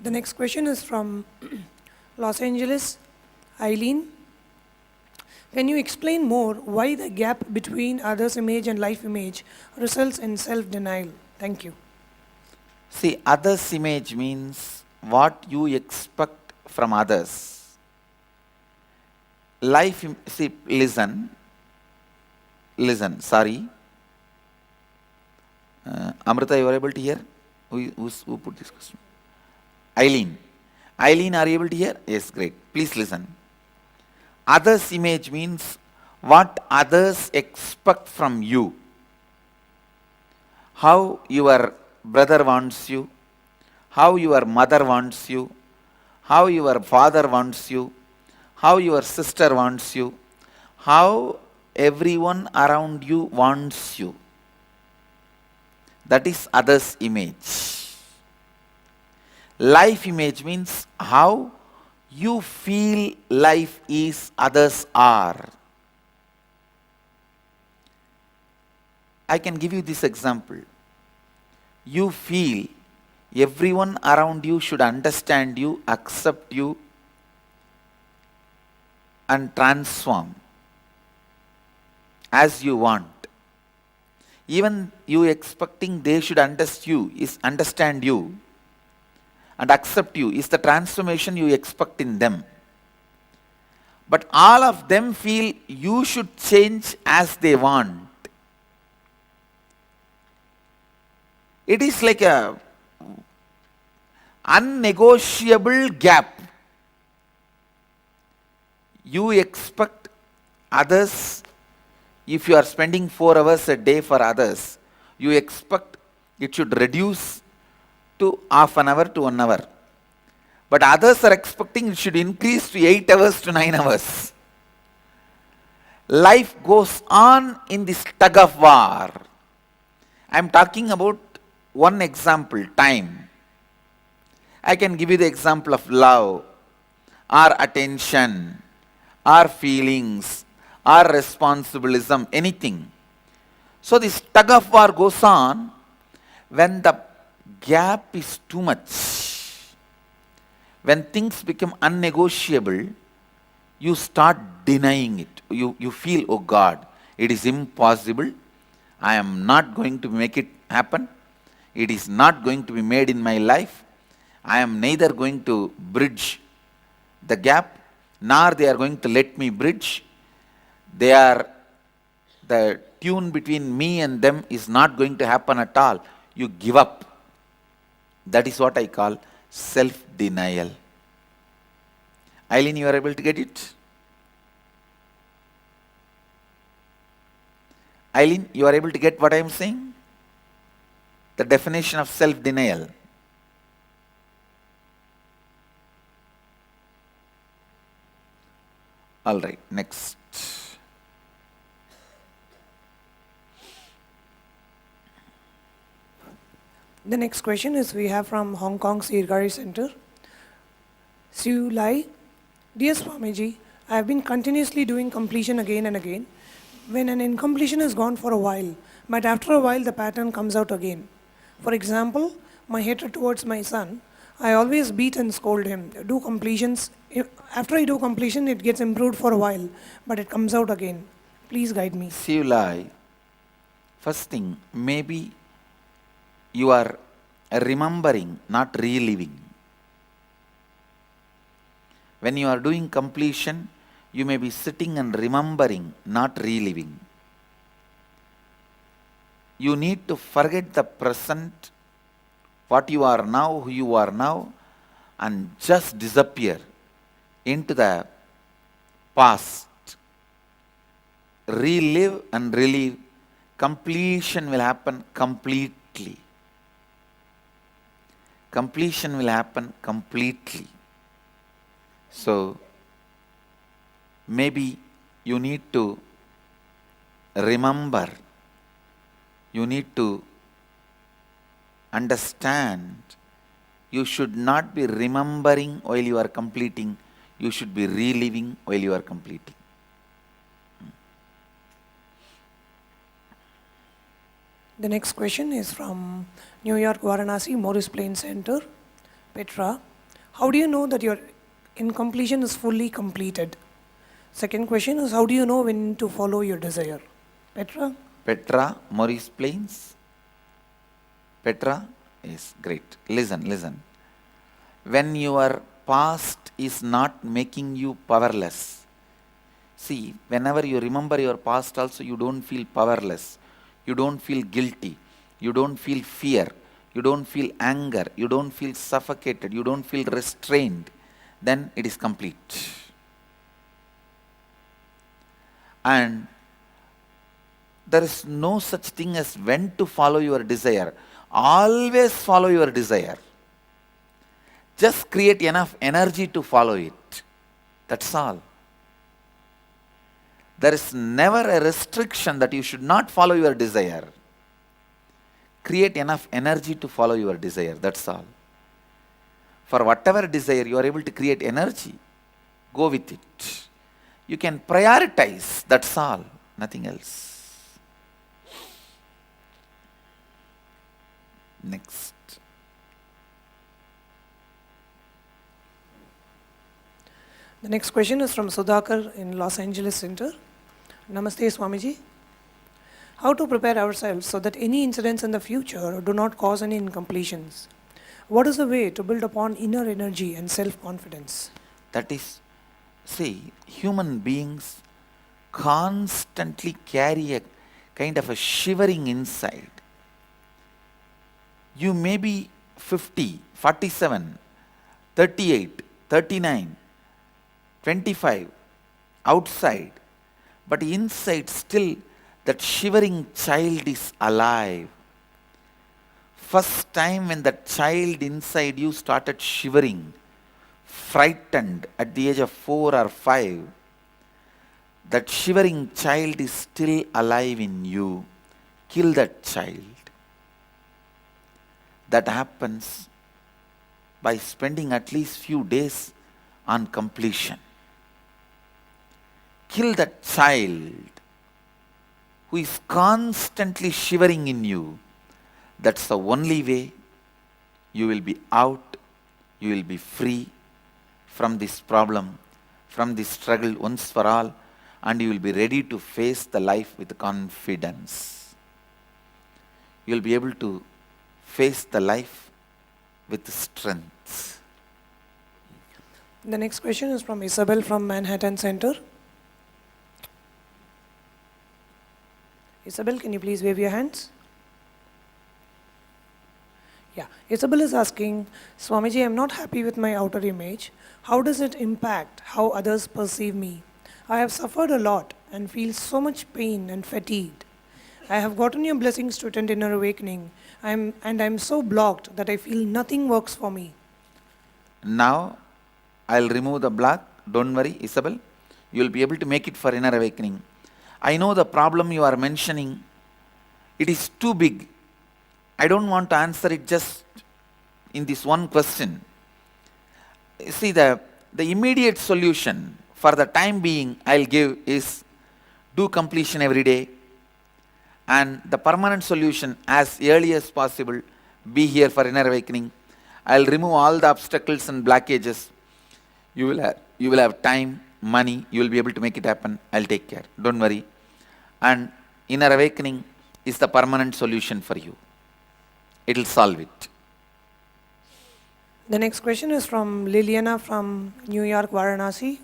The next question is from Los Angeles, Eileen. Can you explain more why the gap between others' image and life image results in self-denial? Thank you. See, others' image means what you expect from others. See, listen, sorry. Amrita, you are able to hear? Who put this question? Eileen. Eileen, are you able to hear? Yes, great. Please listen. Others' image means what others expect from you. How your brother wants you, how your mother wants you, how your father wants you, how your sister wants you, how everyone around you wants you. That is others' image. Life image means how you feel life is, others are. I can give you this example. You feel everyone around you should understand you, accept you, and transform as you want. Even you expecting they should understand you and accept you is the transformation you expect in them. But all of them feel you should change as they want. It is like a unnegotiable gap. You expect others, if you are spending 4 hours a day for others, you expect it should reduce to half an hour to 1 hour. But others are expecting it should increase to 8 hours to 9 hours. Life goes on in this tug of war. I am talking about one example, time. I can give you the example of love, or attention, or feelings, or responsibilism, anything. So this tug of war goes on when the gap is too much. When things become unnegotiable, you start denying it. You feel, oh God, it is impossible. I am not going to make it happen. It is not going to be made in my life. I am neither going to bridge the gap, nor they are going to let me bridge. The tune between me and them is not going to happen at all. You give up. That is what I call self-denial. Eileen, you are able to get it? Eileen, you are able to get what I am saying? The definition of self-denial. All right, next. The next question is we have from Hong Kong Sirgari Center. Siu Lai, dear Swamiji, I have been continuously doing completion again and again. When an incompletion is gone for a while, but after a while the pattern comes out again. For example, my hatred towards my son, I always beat and scold him. Do completions. After I do completion, it gets improved for a while, but it comes out again. Please guide me. Siu Lai, first thing, maybe you are remembering, not reliving. When you are doing completion, you may be sitting and remembering, not reliving. You need to forget the present, what you are now, who you are now, and just disappear into the past. Relive and relive. Completion will happen completely. Completion will happen completely. So, maybe you need to remember, you need to understand, you should not be remembering while you are completing, you should be reliving while you are completing. The next question is from New York Varanasi Morris Plain Center, Petra. How do you know that your incompletion is fully completed? Second question is, how do you know when to follow your desire? Petra? Petra, Maurice Plains. Petra is great. Listen. When your past is not making you powerless, see, whenever you remember your past also, you don't feel powerless. You don't feel guilty. You don't feel fear. You don't feel anger. You don't feel suffocated. You don't feel restrained. Then it is complete. And there is no such thing as when to follow your desire. Always follow your desire. Just create enough energy to follow it. That's all. There is never a restriction that you should not follow your desire. Create enough energy to follow your desire. That's all. For whatever desire you are able to create energy, go with it. You can prioritize. That's all. Nothing else. Next. The next question is from Sudhakar in Los Angeles Center. Namaste, Swamiji. How to prepare ourselves so that any incidents in the future do not cause any incompletions? What is the way to build upon inner energy and self-confidence? That is, see, human beings constantly carry a kind of a shivering inside. You may be 50, 47, 38, 39, 25, outside, but inside still that shivering child is alive. First time when that child inside you started shivering, frightened at the age of 4 or 5, that shivering child is still alive in you. Kill that child. That happens by spending at least few days on completion. Kill that child who is constantly shivering in you. That's the only way you will be out, you will be free from this problem, from this struggle once for all, and you will be ready to face the life with confidence. You will be able to face the life with strength. The next question is from Isabel from Manhattan Center. Isabel, can you please wave your hands? Yeah, Isabel is asking, Swamiji, I am not happy with my outer image. How does it impact how others perceive me? I have suffered a lot and feel so much pain and fatigued. I have gotten your blessings to attend inner awakening, and I'm so blocked that I feel nothing works for me. Now, I'll remove the block. Don't worry, Isabel. You will be able to make it for inner awakening. I know the problem you are mentioning. It is too big. I don't want to answer it just in this one question. See, the immediate solution for the time being I'll give is do completion every day. And the permanent solution, as early as possible, be here for inner awakening. I'll remove all the obstacles and blockages. You will have time, money, you will be able to make it happen. I'll take care. Don't worry. And inner awakening is the permanent solution for you. It will solve it. The next question is from Liliana from New York, Varanasi,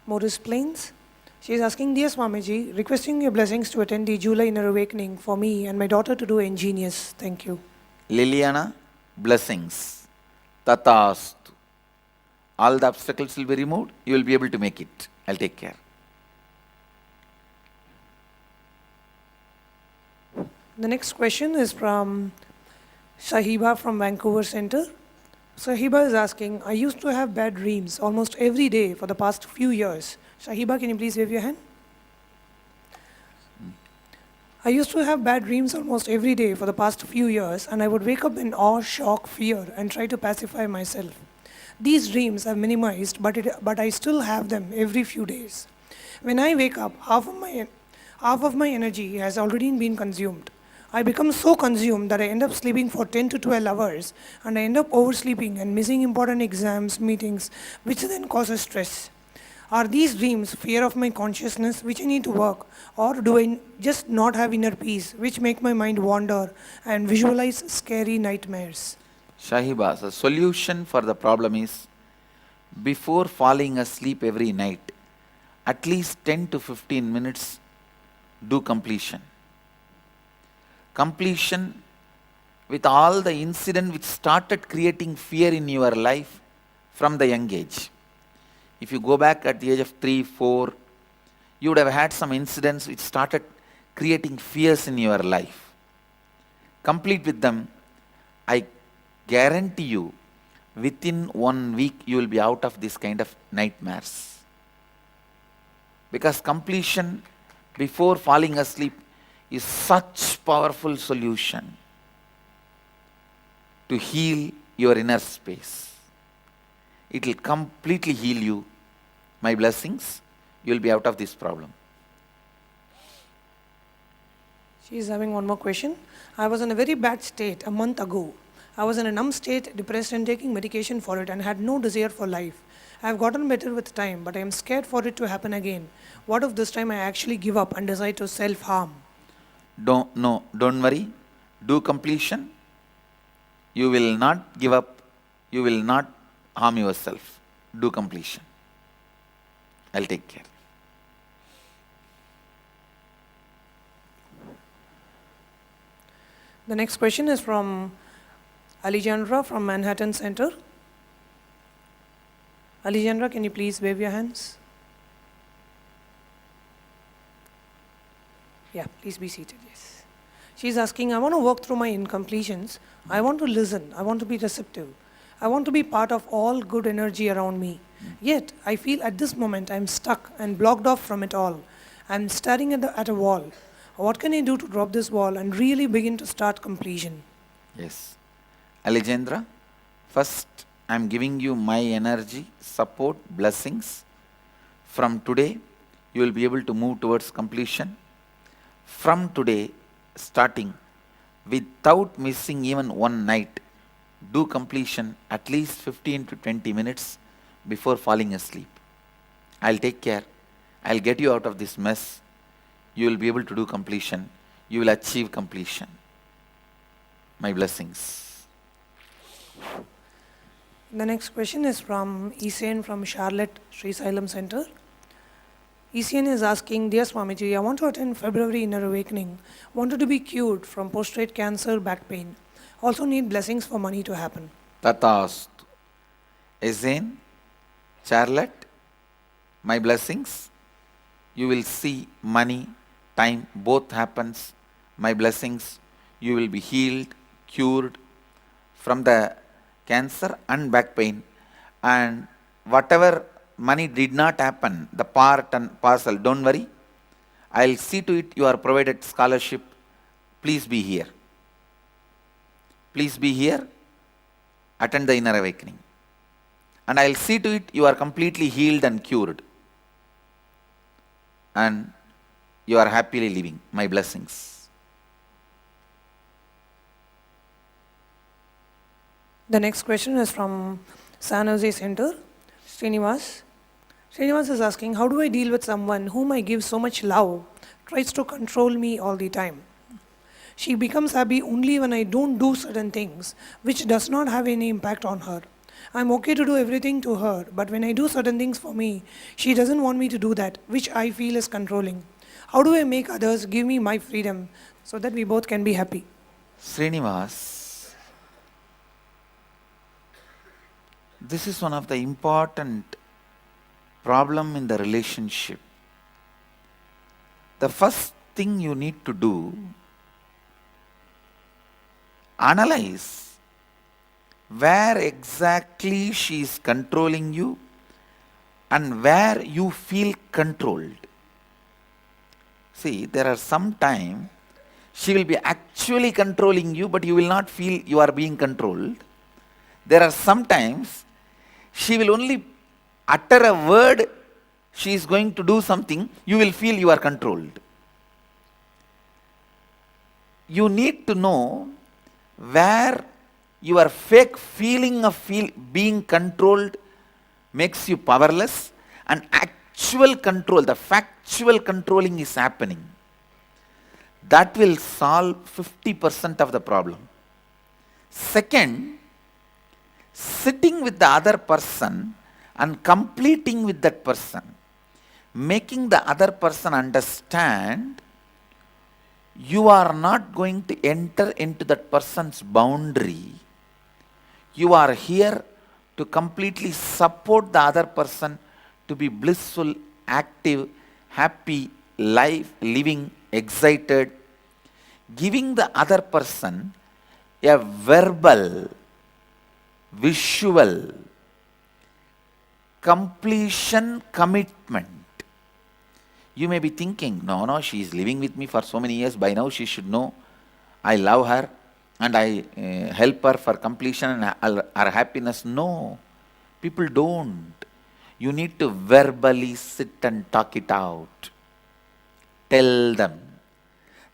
Morris Plains. She is asking, Dear Swamiji, requesting your blessings to attend the July Inner Awakening for me and my daughter to do Ingenious. Thank you. Liliana, blessings. Tatastu. All the obstacles will be removed. You will be able to make it. I'll take care. The next question is from Sahiba from Vancouver Center. Sahiba is asking, I used to have bad dreams almost every day for the past few years. Sahiba, can you please wave your hand? I used to have bad dreams almost every day for the past few years, and I would wake up in awe, shock, fear, and try to pacify myself. These dreams have minimized, but I still have them every few days. When I wake up, half of my energy has already been consumed. I become so consumed that I end up sleeping for 10 to 12 hours and I end up oversleeping and missing important exams, meetings, which then causes stress. Are these dreams fear of my consciousness which I need to work, or do I just not have inner peace which make my mind wander and visualize scary nightmares? Shahiba, the solution for the problem is before falling asleep every night, at least 10 to 15 minutes do completion. Completion with all the incident which started creating fear in your life from the young age. If you go back at the age of 3, 4, you would have had some incidents which started creating fears in your life. Complete with them. I guarantee you, within 1 week, you will be out of this kind of nightmares. Because completion before falling asleep is such powerful solution to heal your inner space. It will completely heal you. My blessings, you will be out of this problem. She is having one more question. I was in a very bad state a month ago. I was in a numb state, depressed and taking medication for it and had no desire for life. I have gotten better with time, but I am scared for it to happen again. What if this time I actually give up and decide to self-harm? Don't worry. Do completion. You will not give up. You will not harm yourself. Do completion. I'll take care. The next question is from Alejandra from Manhattan Center. Alejandra, can you please wave your hands? Yeah, please be seated, yes. She's asking, I want to work through my incompletions. I want to listen. I want to be receptive. I want to be part of all good energy around me. Yet, I feel at this moment I'm stuck and blocked off from it all. I'm staring at a wall. What can I do to drop this wall and really begin to start completion? Yes. Alejandra, first I'm giving you my energy, support, blessings. From today, you will be able to move towards completion. From today, starting, without missing even one night, do completion at least 15 to 20 minutes before falling asleep. I'll take care. I'll get you out of this mess. You will be able to do completion. You will achieve completion. My blessings. The next question is from Isian from Charlotte Sri Sailam Center. Isian is asking, Dear Swamiji, I want to attend February Inner Awakening. Wanted to be cured from prostate cancer, back pain. Also need blessings for money to happen. Tatastu. Again, Charlotte, my blessings. You will see money, time, both happens. My blessings. You will be healed, cured from the cancer and back pain. And whatever money did not happen, the part and parcel, don't worry. I'll see to it you are provided scholarship. Please be here. Please be here. Attend the inner awakening. And I'll see to it you are completely healed and cured. And you are happily living. My blessings. The next question is from San Jose Center. Srinivas. Srinivas is asking, how do I deal with someone whom I give so much love, tries to control me all the time? She becomes happy only when I don't do certain things, which does not have any impact on her. I'm okay to do everything to her, but when I do certain things for me, she doesn't want me to do that, which I feel is controlling. How do I make others give me my freedom so that we both can be happy? Srinivas, this is one of the important problem in the relationship. The first thing you need to do, analyze where exactly she is controlling you and where you feel controlled. See, there are some time she will be actually controlling you, but you will not feel you are being controlled. There are some times she will only utter a word, she is going to do something, you will feel you are controlled. you need to know where your fake feeling of being controlled makes you powerless and actual control, the factual controlling is happening. That will solve 50% of the problem. Second, sitting with the other person and completing with that person, making the other person understand you are not going to enter into that person's boundary. You are here to completely support the other person to be blissful, active, happy, living, excited, giving the other person a verbal, visual, completion commitment. You may be thinking, no, she is living with me for so many years, by now she should know I love her and I help her for completion and her happiness. No, people don't. You need to verbally sit and talk it out. Tell them.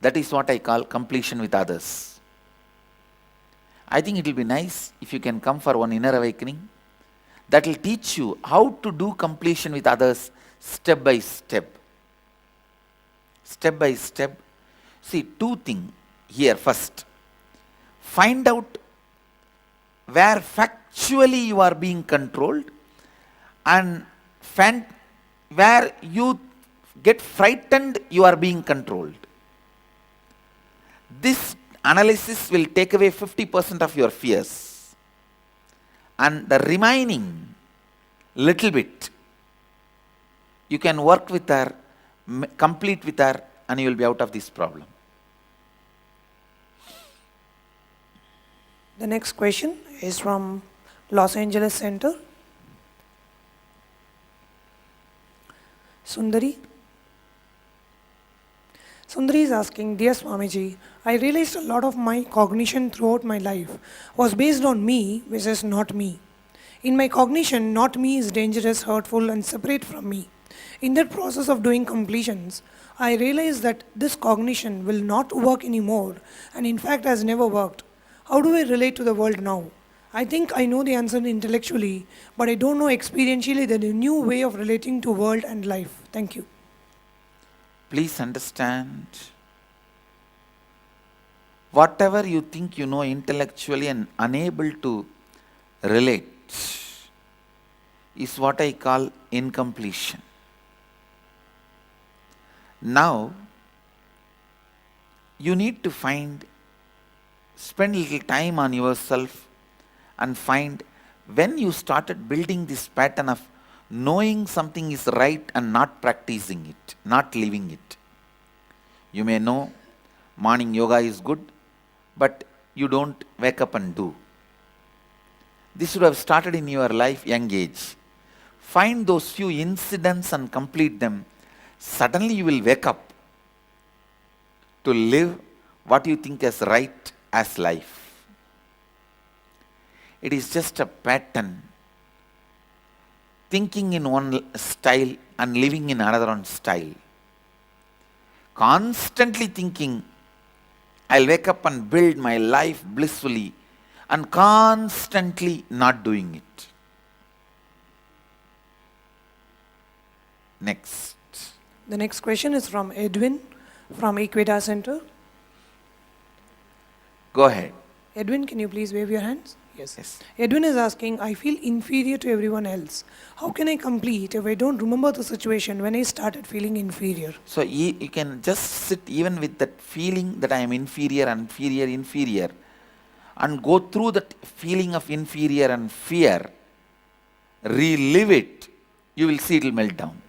That is what I call completion with others. I think it will be nice if you can come for one inner awakening. That will teach you how to do completion with others step by step. Step by step. See, two things here. First, find out where factually you are being controlled and where you get frightened you are being controlled. This analysis will take away 50% of your fears. And the remaining little bit, you can work with her, complete with her, and you will be out of this problem. The next question is from Los Angeles Center. Sundari. Sundari is asking, Dear Swamiji, I realized a lot of my cognition throughout my life was based on me versus not me. In my cognition, not me is dangerous, hurtful, and separate from me. In that process of doing completions, I realized that this cognition will not work anymore and in fact has never worked. How do I relate to the world now? I think I know the answer intellectually, but I don't know experientially the new way of relating to world and life. Thank you. Please understand, whatever you think you know intellectually and unable to relate is what I call incompletion. Now, you need to spend a little time on yourself and find when you started building this pattern of knowing something is right and not practicing it, not living it. You may know morning yoga is good, but you don't wake up and do. This should have started in your life young age. Find those few incidents and complete them. Suddenly you will wake up to live what you think is right as life. It is just a pattern. Thinking in one style and living in another one style. Constantly thinking, I'll wake up and build my life blissfully, and constantly not doing it. Next. The next question is from Edwin from Equita Center. Go ahead. Edwin, can you please wave your hands? Yes. Edwin is asking, I feel inferior to everyone else. How can I complete if I don't remember the situation when I started feeling inferior? So you can just sit even with that feeling that I am inferior, and go through that feeling of inferior and fear, relive it, you will see it will melt down.